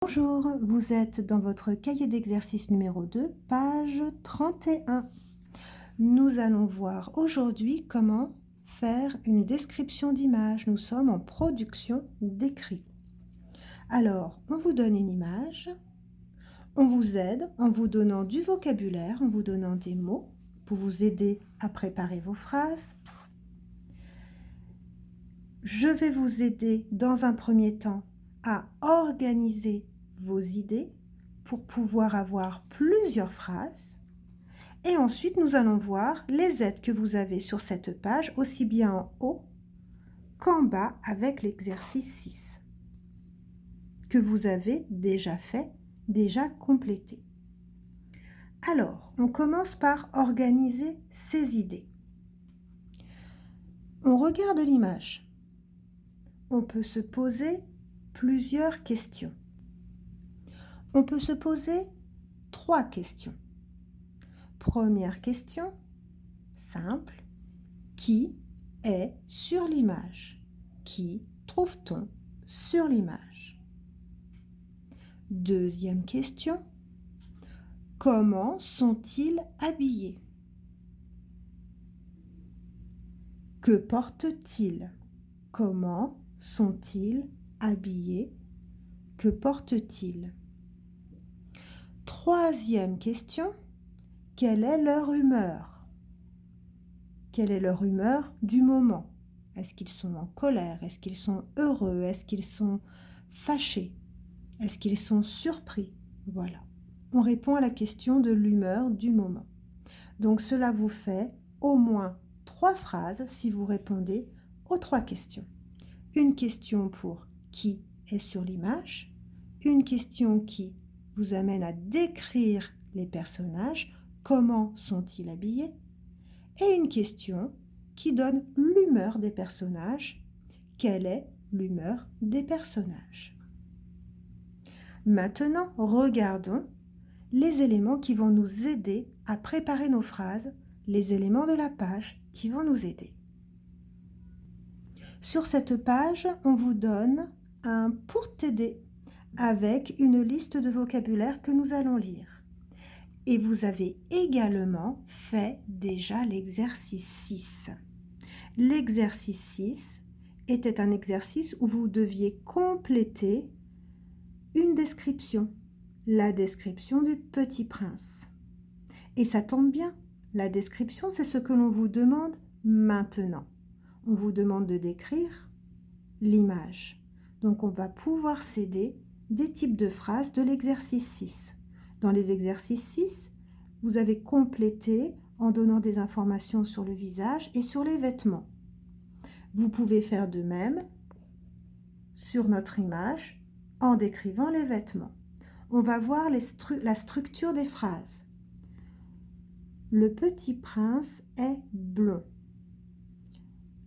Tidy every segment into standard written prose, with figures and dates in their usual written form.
Bonjour, vous êtes dans votre cahier d'exercice numéro 2, page 31. Nous allons voir aujourd'hui comment faire une description d'image. Nous sommes en production d'écrit. Alors, on vous donne une image, on vous aide en vous donnant du vocabulaire, en vous donnant des mots pour vous aider à préparer vos phrases. Je vais vous aider dans un premier temps à organiser vos idées pour pouvoir avoir plusieurs phrases. Et ensuite, nous allons voir les aides que vous avez sur cette page, aussi bien en haut qu'en bas avec l'exercice 6, que vous avez déjà fait, déjà complété. Alors, on commence par organiser ces idées. On regarde l'image. On peut se poser plusieurs questions. On peut se poser 3 questions. Première question, simple. Qui est sur l'image? Qui trouve-t-on sur l'image? Deuxième question, comment sont-ils habillés? Que portent-ils? Comment sont-ils habillés? Que portent-ils? Troisième question, quelle est leur humeur? Quelle est leur humeur du moment? Est-ce qu'ils sont en colère? Est-ce qu'ils sont heureux? Est-ce qu'ils sont fâchés? Est-ce qu'ils sont surpris? Voilà. On répond à la question de l'humeur du moment. Donc cela vous fait au moins 3 phrases si vous répondez aux 3 questions. Une question pour qui est sur l'image, une question qui vous amène à décrire les personnages, comment sont-ils habillés, et une question qui donne l'humeur des personnages, quelle est l'humeur des personnages. Maintenant, regardons les éléments qui vont nous aider à préparer nos phrases, les éléments de la page qui vont nous aider. Sur cette page, on vous donne un pour t'aider avec une liste de vocabulaire que nous allons lire. Et vous avez également fait déjà l'exercice 6. L'exercice 6 était un exercice où vous deviez compléter une description, la description du Petit Prince. Et ça tombe bien, la description, c'est ce que l'on vous demande maintenant. On vous demande de décrire l'image. Donc on va pouvoir s'aider des types de phrases de l'exercice 6. Dans les exercices 6, vous avez complété en donnant des informations sur le visage et sur les vêtements. Vous pouvez faire de même sur notre image en décrivant les vêtements. On va voir la structure des phrases. Le petit prince est blond.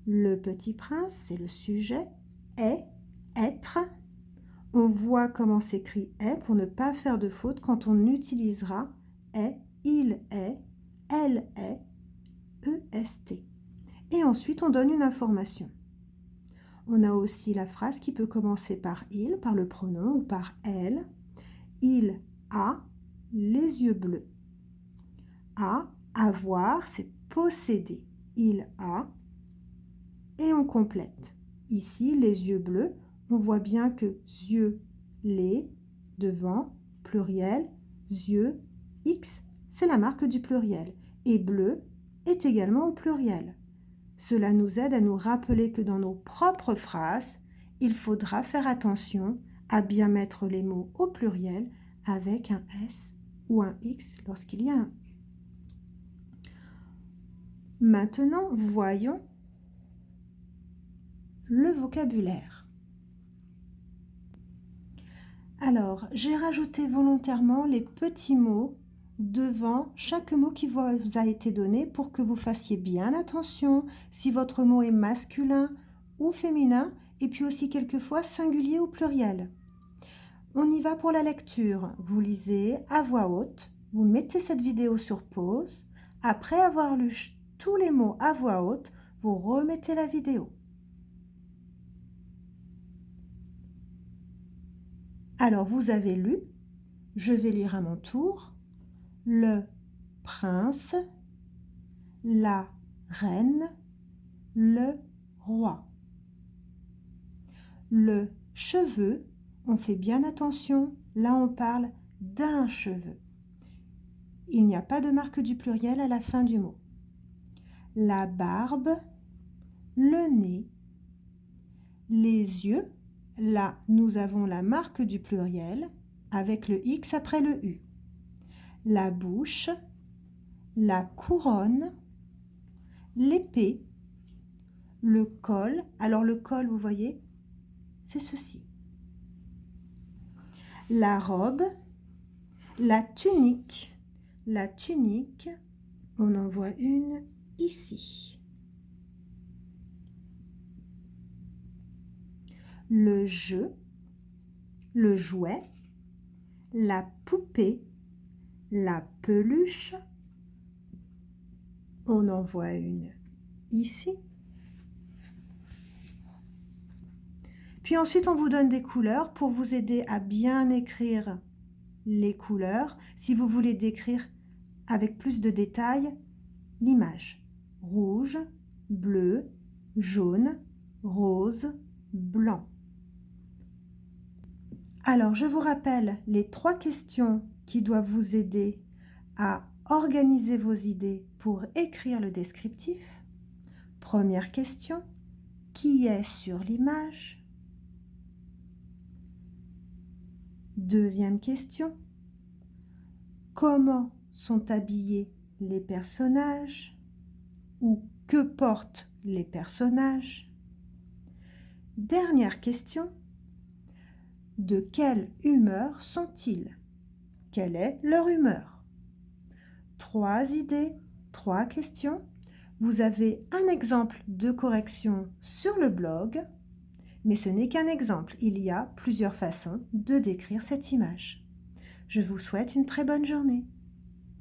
Le petit prince, c'est le sujet, est, être. On voit comment s'écrit est pour ne pas faire de faute quand on utilisera est, il est, elle est, est. Et ensuite, on donne une information. On a aussi la phrase qui peut commencer par il, par le pronom, ou par elle. Il a les yeux bleus. Avoir, c'est posséder. Il a, et on complète. Ici, les yeux bleus, on voit bien que yeux, les, devant, pluriel, yeux, x, c'est la marque du pluriel. Et bleu est également au pluriel. Cela nous aide à nous rappeler que dans nos propres phrases, il faudra faire attention à bien mettre les mots au pluriel avec un S ou un X lorsqu'il y a un U. Maintenant, voyons le vocabulaire. Alors, j'ai rajouté volontairement les petits mots devant chaque mot qui vous a été donné pour que vous fassiez bien attention si votre mot est masculin ou féminin et puis aussi quelquefois singulier ou pluriel. On y va pour la lecture. Vous lisez à voix haute, vous mettez cette vidéo sur pause. Après avoir lu tous les mots à voix haute, vous remettez la vidéo. Alors, vous avez lu, je vais lire à mon tour, le prince, la reine, le roi. Le cheveu, on fait bien attention, là on parle d'un cheveu. Il n'y a pas de marque du pluriel à la fin du mot. La barbe, le nez, les yeux, là nous avons la marque du pluriel avec le X après le U. La bouche, la couronne, l'épée, le col. Alors le col, vous voyez, c'est ceci. La robe, la tunique. La tunique, on en voit une ici. Le jeu, le jouet, la poupée, la peluche, on en voit une ici. Puis ensuite, on vous donne des couleurs pour vous aider à bien écrire les couleurs. Si vous voulez décrire avec plus de détails l'image. Rouge, bleu, jaune, rose, blanc. Alors, je vous rappelle les 3 questions qui doivent vous aider à organiser vos idées pour écrire le descriptif. Première question, qui est sur l'image? Deuxième question, comment sont habillés les personnages ou que portent les personnages? Dernière question, de quelle humeur sont-ils? Quelle est leur humeur? 3 idées, 3 questions. Vous avez un exemple de correction sur le blog, mais ce n'est qu'un exemple. Il y a plusieurs façons de décrire cette image. Je vous souhaite une très bonne journée.